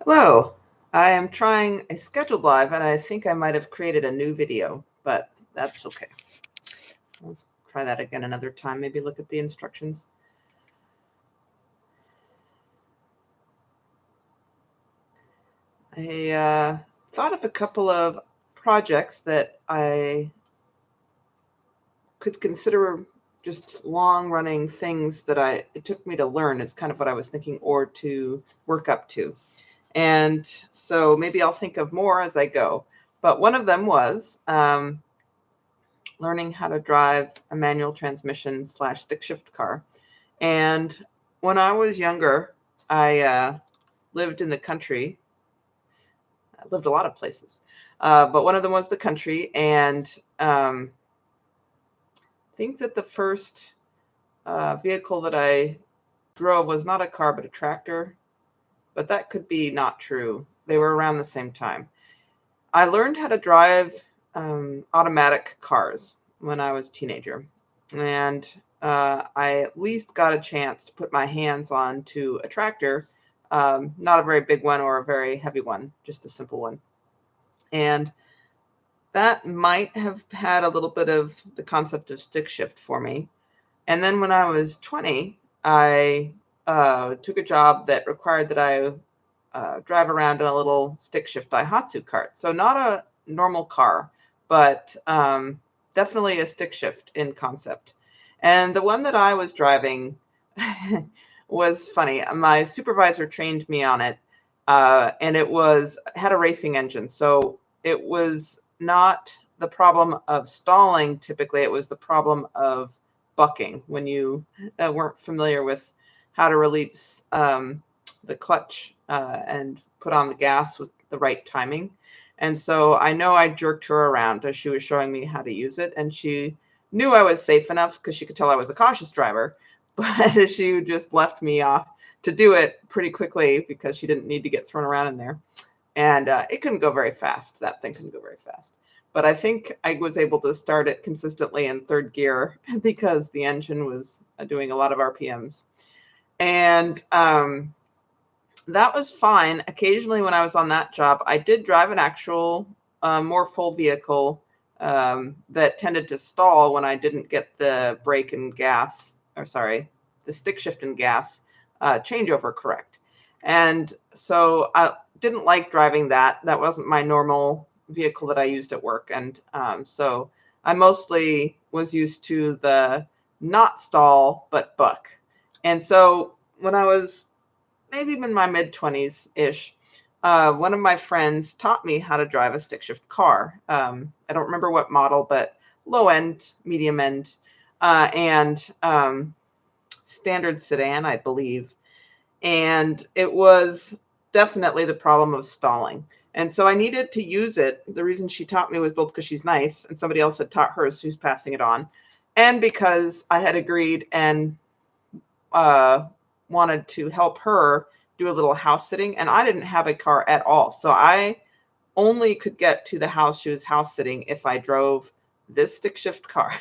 Hello, I am trying a scheduled live and I think I might have created a new video, but that's okay. Let's try that again another time. Maybe look at the instructions. I thought of a couple of projects that I could consider just long-running things that it took me to learn is kind of what I was thinking, or to work up to. And so maybe I'll think of more as I go. But one of them was learning how to drive a manual transmission / stick shift car. And when I was younger, I lived in the country. I lived a lot of places, but one of them was the country. And I think that the first vehicle that I drove was not a car, but a tractor. But that could be not true. They were around the same time. I learned how to drive automatic cars when I was a teenager. And I at least got a chance to put my hands onto a tractor, not a very big one or a very heavy one, just a simple one. And that might have had a little bit of the concept of stick shift for me. And then when I was 20, I took a job that required that I drive around in a little stick shift Daihatsu cart. So not a normal car, but definitely a stick shift in concept. And the one that I was driving was funny. My supervisor trained me on it, and it had a racing engine. So it was not the problem of stalling. Typically, it was the problem of bucking when you weren't familiar with how to release the clutch and put on the gas with the right timing. And so I know I jerked her around as she was showing me how to use it. And she knew I was safe enough because she could tell I was a cautious driver, but she just left me off to do it pretty quickly because she didn't need to get thrown around in there. And it couldn't go very fast. That thing couldn't go very fast. But I think I was able to start it consistently in third gear because the engine was doing a lot of RPMs. And that was fine. Occasionally when I was on that job, I did drive an actual more full vehicle that tended to stall when I didn't get the brake and gas, the stick shift and gas changeover correct. And so I didn't like driving that. That wasn't my normal vehicle that I used at work. And so I mostly was used to the not stall, but buck. And so when I was maybe in my mid-20s-ish, one of my friends taught me how to drive a stick shift car. I don't remember what model, but low end, medium end, and standard sedan, I believe. And it was definitely the problem of stalling. And so I needed to use it. The reason she taught me was both because she's nice and somebody else had taught her, so who's passing it on, and because I had agreed and wanted to help her do a little house sitting, and I didn't have a car at all. So I only could get to the house she was house sitting if I drove this stick shift car.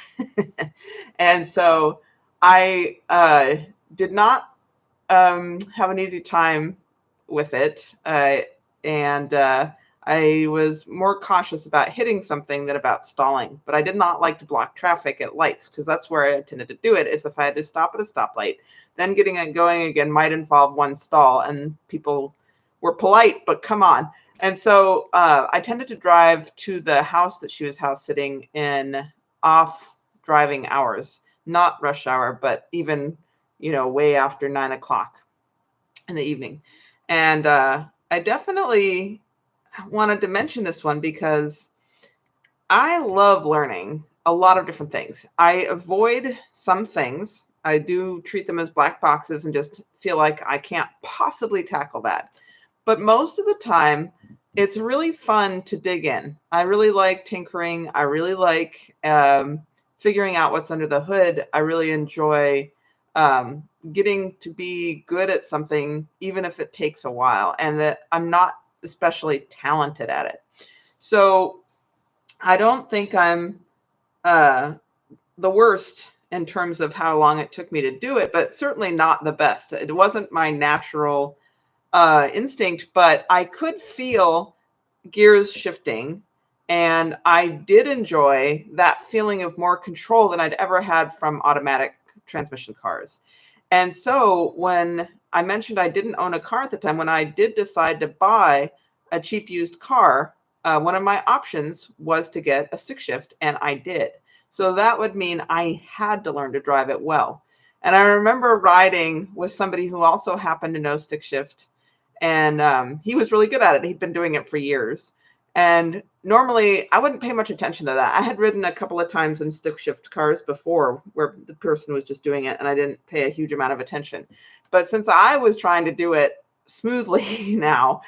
And so I did not have an easy time with it. And I was more cautious about hitting something than about stalling. But I did not like to block traffic at lights because that's where I tended to do it, is if I had to stop at a stoplight. Then getting it going again might involve one stall, and people were polite, but come on. And so I tended to drive to the house that she was house sitting in off driving hours, not rush hour, but even, way after 9 o'clock in the evening. And I definitely wanted to mention this one because I love learning a lot of different things. I avoid some things. I do treat them as black boxes and just feel like I can't possibly tackle that. But most of the time, it's really fun to dig in. I really like tinkering. I really like figuring out what's under the hood. I really enjoy getting to be good at something, even if it takes a while, and that I'm not especially talented at it. So I don't think I'm the worst in terms of how long it took me to do it, but certainly not the best. It wasn't my natural instinct, but I could feel gears shifting. And I did enjoy that feeling of more control than I'd ever had from automatic transmission cars. And so when I mentioned I didn't own a car at the time, when I did decide to buy a cheap used car, one of my options was to get a stick shift, and I did. So that would mean I had to learn to drive it well. And I remember riding with somebody who also happened to know stick shift, and he was really good at it. He'd been doing it for years. And normally I wouldn't pay much attention to that. I had ridden a couple of times in stick shift cars before where the person was just doing it and I didn't pay a huge amount of attention. But since I was trying to do it smoothly now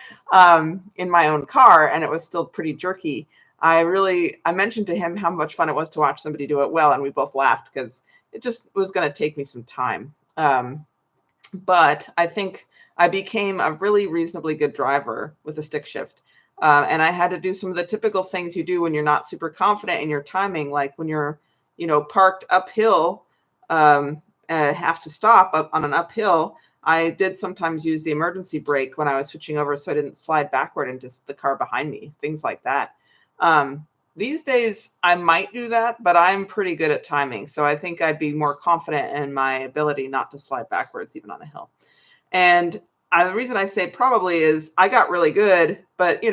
in my own car and it was still pretty jerky, I mentioned to him how much fun it was to watch somebody do it well. And we both laughed because it just was going to take me some time. But I think I became a really reasonably good driver with a stick shift. And I had to do some of the typical things you do when you're not super confident in your timing, like when you're, parked uphill, have to stop up on an uphill. I did sometimes use the emergency brake when I was switching over so I didn't slide backward into the car behind me, things like that. These days, I might do that, but I'm pretty good at timing. So I think I'd be more confident in my ability not to slide backwards, even on a hill. And the reason I say probably is I got really good, but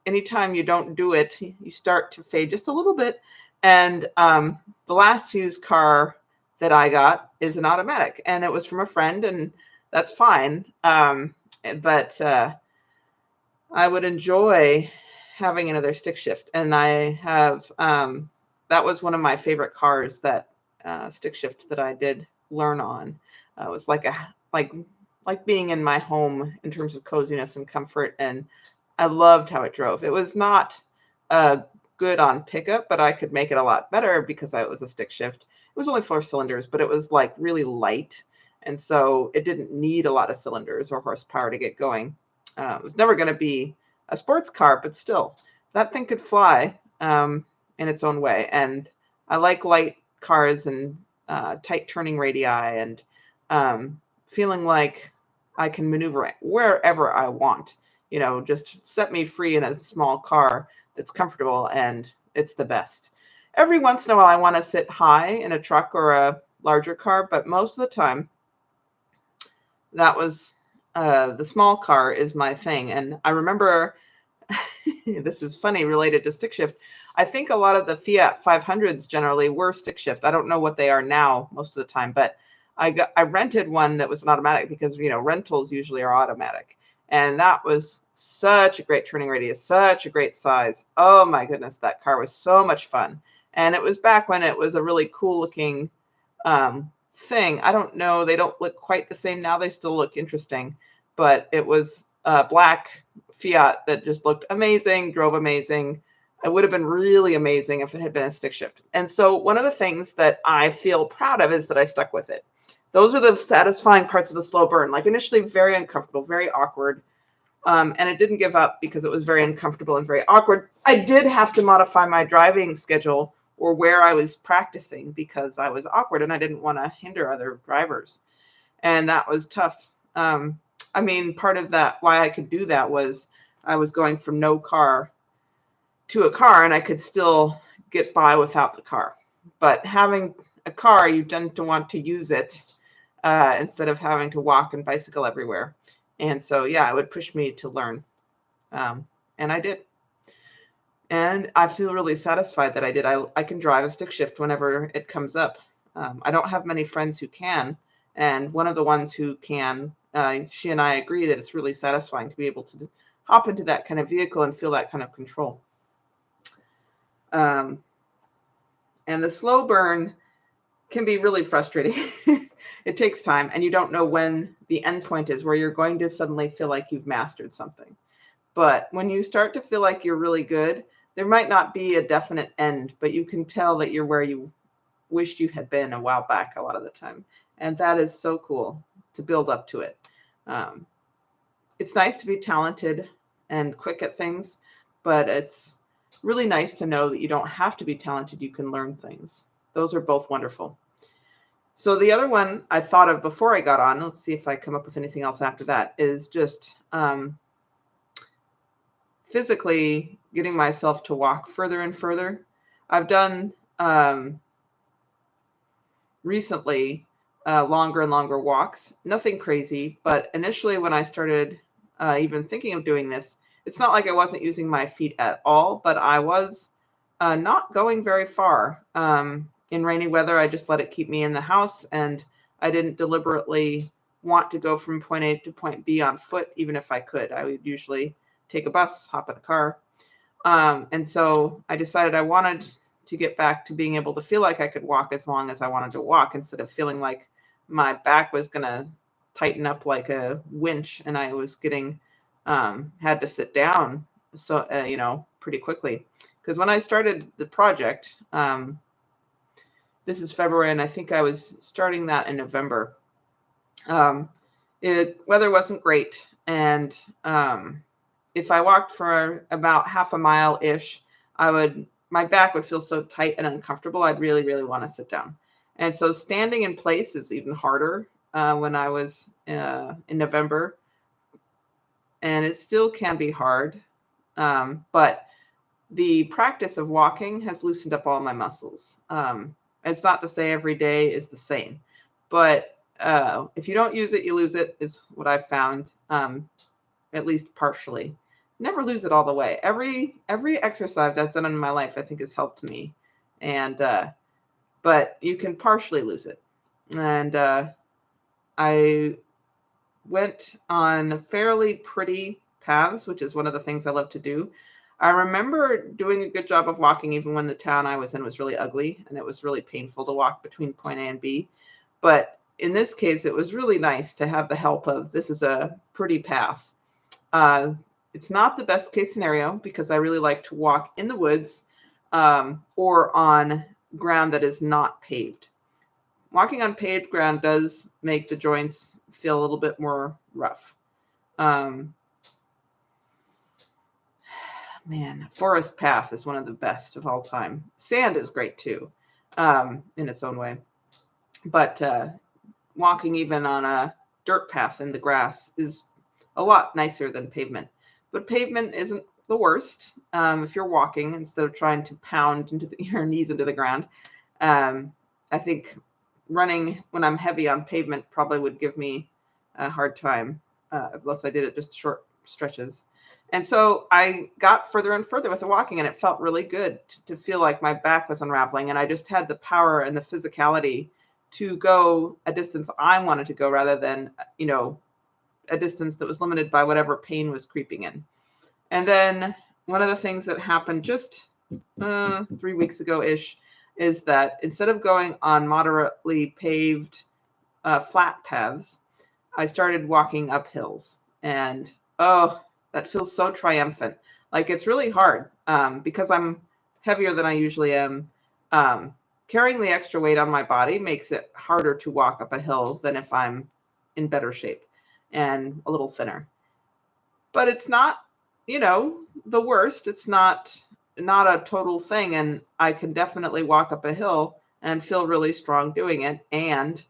anytime you don't do it, you start to fade just a little bit. And the last used car that I got is an automatic, and it was from a friend, and that's fine. But I would enjoy having another stick shift, and I have that was one of my favorite cars, that stick shift that I did learn on. It was like being in my home in terms of coziness and comfort. And I loved how it drove. It was not good on pickup, but I could make it a lot better because it was a stick shift. It was only 4 cylinders, but it was like really light. And so it didn't need a lot of cylinders or horsepower to get going. It was never going to be a sports car, but still, that thing could fly in its own way. And I like light cars and tight turning radii and feeling like I can maneuver it wherever I want. Just set me free in a small car that's comfortable, and it's the best. Every once in a while, I want to sit high in a truck or a larger car, but most of the time, that was the small car is my thing. And I remember, this is funny, related to stick shift. I think a lot of the Fiat 500s generally were stick shift. I don't know what they are now most of the time, but I rented one that was an automatic because, rentals usually are automatic. And that was such a great turning radius, such a great size. Oh my goodness, that car was so much fun. And it was back when it was a really cool looking thing. I don't know, they don't look quite the same now. They still look interesting, but it was a black Fiat that just looked amazing, drove amazing. It would have been really amazing if it had been a stick shift. And so one of the things that I feel proud of is that I stuck with it. Those are the satisfying parts of the slow burn. Like initially very uncomfortable, very awkward. And it didn't give up because it was very uncomfortable and very awkward. I did have to modify my driving schedule or where I was practicing because I was awkward and I didn't want to hinder other drivers. And that was tough. Part of that, why I could do that was I was going from no car to a car and I could still get by without the car. But having a car, you tend to want to use it instead of having to walk and bicycle everywhere. And so, yeah, it would push me to learn. And I did. And I feel really satisfied that I did. I can drive a stick shift whenever it comes up. I don't have many friends who can. And one of the ones who can, she and I agree that it's really satisfying to be able to hop into that kind of vehicle and feel that kind of control. And the slow burn can be really frustrating. It takes time, and you don't know when the end point is where you're going to suddenly feel like you've mastered something. But when you start to feel like you're really good, there might not be a definite end, but you can tell that you're where you wished you had been a while back a lot of the time. And that is so cool to build up to it. It's nice to be talented and quick at things, but it's really nice to know that you don't have to be talented. You can learn things. Those are both wonderful. So the other one I thought of before I got on, let's see if I come up with anything else after that, is just physically getting myself to walk further and further. I've done recently longer and longer walks, nothing crazy, but initially when I started even thinking of doing this, it's not like I wasn't using my feet at all, but I was not going very far. In rainy weather, I just let it keep me in the house, and I didn't deliberately want to go from point A to point B on foot, even if I could. I would usually take a bus, hop in a car. And so I decided I wanted to get back to being able to feel like I could walk as long as I wanted to walk, instead of feeling like my back was going to tighten up like a winch and I was getting had to sit down pretty quickly. Because when I started the project, this is February, and I think I was starting that in November. Weather wasn't great, and if I walked for about half a mile-ish, my back would feel so tight and uncomfortable, I'd really, really want to sit down. And so standing in place is even harder when I was in November. And it still can be hard. But the practice of walking has loosened up all my muscles. It's not to say every day is the same, but if you don't use it, you lose it, is what I've found, at least partially. Never lose it all the way. Every exercise I've done in my life, I think, has helped me. And but you can partially lose it. And I went on fairly pretty paths, which is one of the things I love to do. I remember doing a good job of walking even when the town I was in was really ugly and it was really painful to walk between point A and B. But in this case, it was really nice to have the help of, this is a pretty path. It's not the best case scenario because I really like to walk in the woods or on ground that is not paved. Walking on paved ground does make the joints feel a little bit more rough. Man, forest path is one of the best of all time. Sand is great too, in its own way. But walking even on a dirt path in the grass is a lot nicer than pavement. But pavement isn't the worst if you're walking instead of trying to pound into your knees into the ground. I think running when I'm heavy on pavement probably would give me a hard time unless I did it just short stretches. And so I got further and further with the walking, and it felt really good to feel like my back was unraveling, and I just had the power and the physicality to go a distance I wanted to go rather than, a distance that was limited by whatever pain was creeping in. And then one of the things that happened just 3 weeks ago-ish is that instead of going on moderately paved flat paths, I started walking up hills. And that feels so triumphant. Like, it's really hard because I'm heavier than I usually am. Carrying the extra weight on my body makes it harder to walk up a hill than if I'm in better shape and a little thinner. But it's not, the worst. It's not a total thing. And I can definitely walk up a hill and feel really strong doing it. And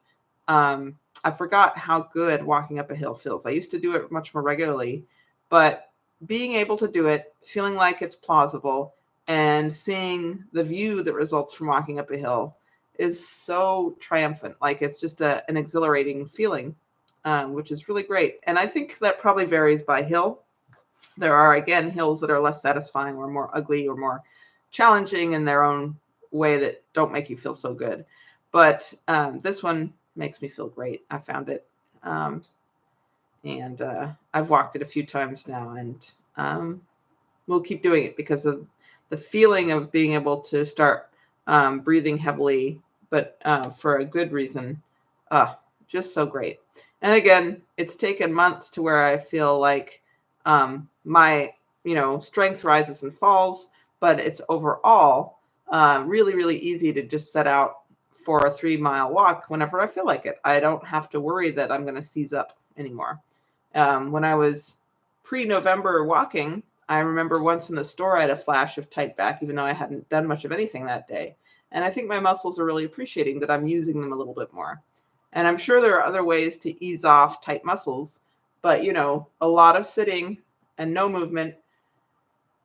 I forgot how good walking up a hill feels. I used to do it much more regularly, but being able to do it, feeling like it's plausible, and seeing the view that results from walking up a hill is so triumphant. Like, it's just an exhilarating feeling, which is really great. And I think that probably varies by hill. There are, again, hills that are less satisfying or more ugly or more challenging in their own way that don't make you feel so good. But this one makes me feel great. I found it. And I've walked it a few times now, and we'll keep doing it because of the feeling of being able to start breathing heavily, but for a good reason. Just so great. And again, it's taken months to where I feel like my strength rises and falls, but it's overall really, really easy to just set out for a 3-mile walk whenever I feel like it. I don't have to worry that I'm going to seize up anymore. When I was pre-November walking, I remember once in the store I had a flash of tight back, even though I hadn't done much of anything that day. And I think my muscles are really appreciating that I'm using them a little bit more. And I'm sure there are other ways to ease off tight muscles, but a lot of sitting and no movement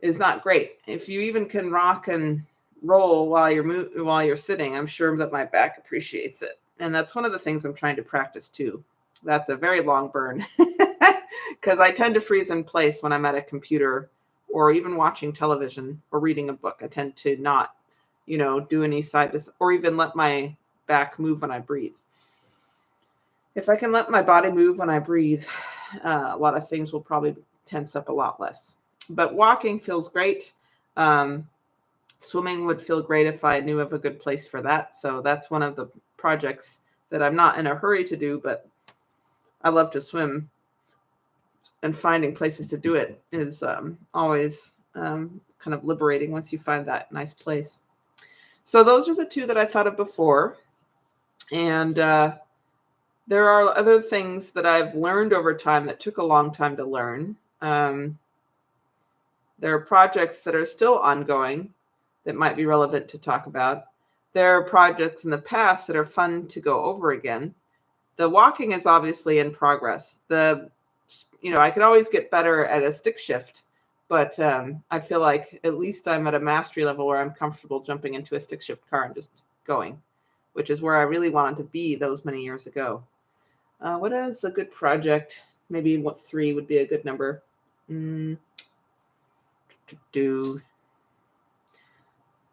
is not great. If you even can rock and roll while you're sitting, I'm sure that my back appreciates it. And that's one of the things I'm trying to practice too. That's a very long burn because I tend to freeze in place when I'm at a computer or even watching television or reading a book. I tend to not, do any side to, or even let my back move when I breathe. If I can let my body move when I breathe, a lot of things will probably tense up a lot less. But walking feels great. Swimming would feel great if I knew of a good place for that. So that's one of the projects that I'm not in a hurry to do, but I love to swim. And finding places to do it is always kind of liberating once you find that nice place. So those are the two that I thought of before. And there are other things that I've learned over time that took a long time to learn. There are projects that are still ongoing that might be relevant to talk about. There are projects in the past that are fun to go over again. The walking is obviously in progress. I could always get better at a stick shift, but I feel like at least I'm at a mastery level where I'm comfortable jumping into a stick shift car and just going, which is where I really wanted to be those many years ago. What is a good project? Maybe 3 would be a good number.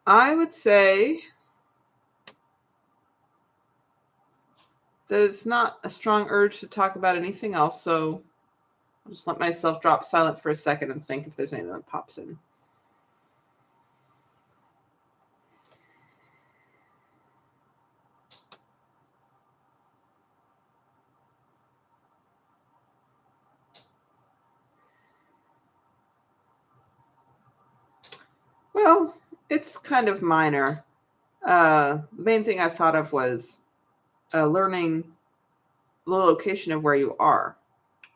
I would say that it's not a strong urge to talk about anything else, so I'll just let myself drop silent for a second and think if there's anything that pops in. Well, it's kind of minor. The main thing I thought of was learning the location of where you are.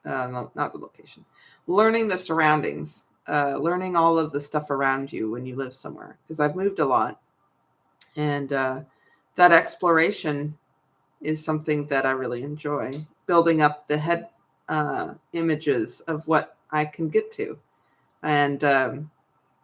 No, not the location. Learning the surroundings. Learning all of the stuff around you when you live somewhere. Because I've moved a lot. And that exploration is something that I really enjoy. Building up the head images of what I can get to. And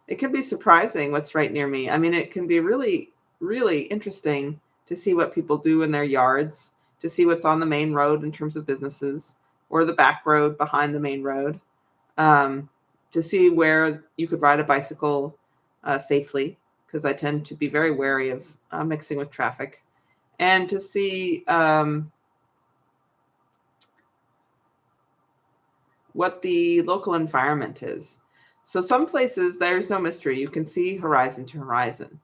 it can be surprising what's right near me. I mean, it can be really, really interesting to see what people do in their yards, to see what's on the main road in terms of businesses or the back road behind the main road, to see where you could ride a bicycle safely, because I tend to be very wary of mixing with traffic, and to see what the local environment is. So some places there's no mystery. You can see horizon to horizon.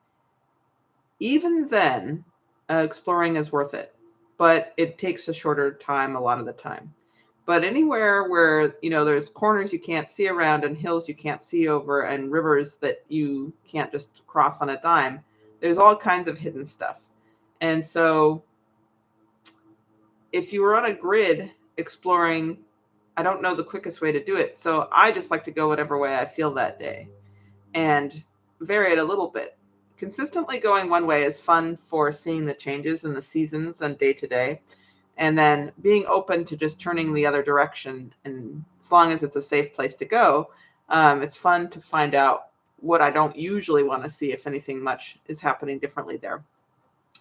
Even then, exploring is worth it, but it takes a shorter time a lot of the time. But anywhere where, there's corners you can't see around and hills you can't see over and rivers that you can't just cross on a dime, there's all kinds of hidden stuff. And so if you were on a grid exploring, I don't know the quickest way to do it. So I just like to go whatever way I feel that day and vary it a little bit. Consistently going one way is fun for seeing the changes in the seasons and day to day. And then being open to just turning the other direction. And as long as it's a safe place to go, it's fun to find out what I don't usually want to see, if anything much is happening differently there.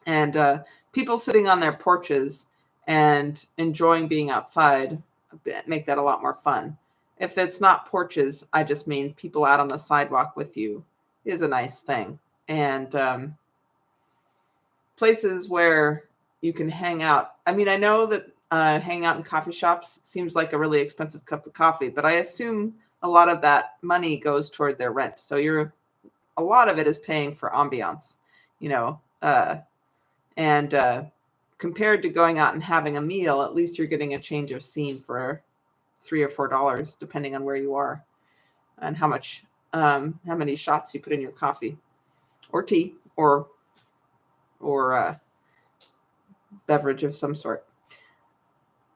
And people sitting on their porches and enjoying being outside make that a lot more fun. If it's not porches, I just mean people out on the sidewalk with you is a nice thing. And places where you can hang out. I mean, I know that hanging out in coffee shops seems like a really expensive cup of coffee, but I assume a lot of that money goes toward their rent. So a lot of it is paying for ambiance, and compared to going out and having a meal, at least you're getting a change of scene for $3 or $4, depending on where you are and how many shots you put in your coffee or tea or beverage of some sort.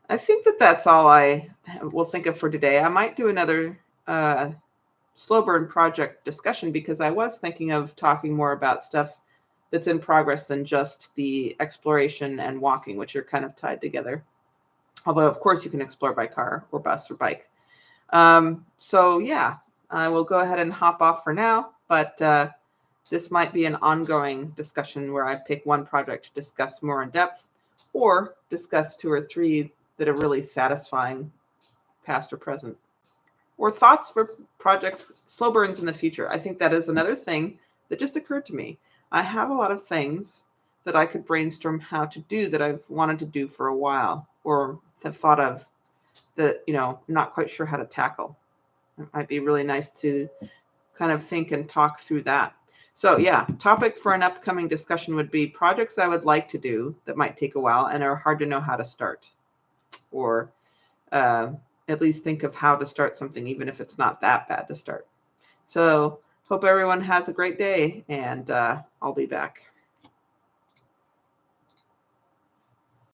I think that's all I will think of for today. I might do another slow burn project discussion, because I was thinking of talking more about stuff that's in progress than just the exploration and walking, which are kind of tied together. Although, of course, you can explore by car or bus or bike. So yeah, I will go ahead and hop off for now, but this might be an ongoing discussion where I pick one project to discuss more in depth, or discuss 2 or 3 that are really satisfying, past or present. Or thoughts for projects, slow burns in the future. I think that is another thing that just occurred to me. I have a lot of things that I could brainstorm how to do that I've wanted to do for a while, or have thought of that, not quite sure how to tackle. It might be really nice to kind of think and talk through that. So yeah, topic for an upcoming discussion would be projects I would like to do that might take a while and are hard to know how to start, or at least think of how to start something, even if it's not that bad to start. So hope everyone has a great day, and I'll be back.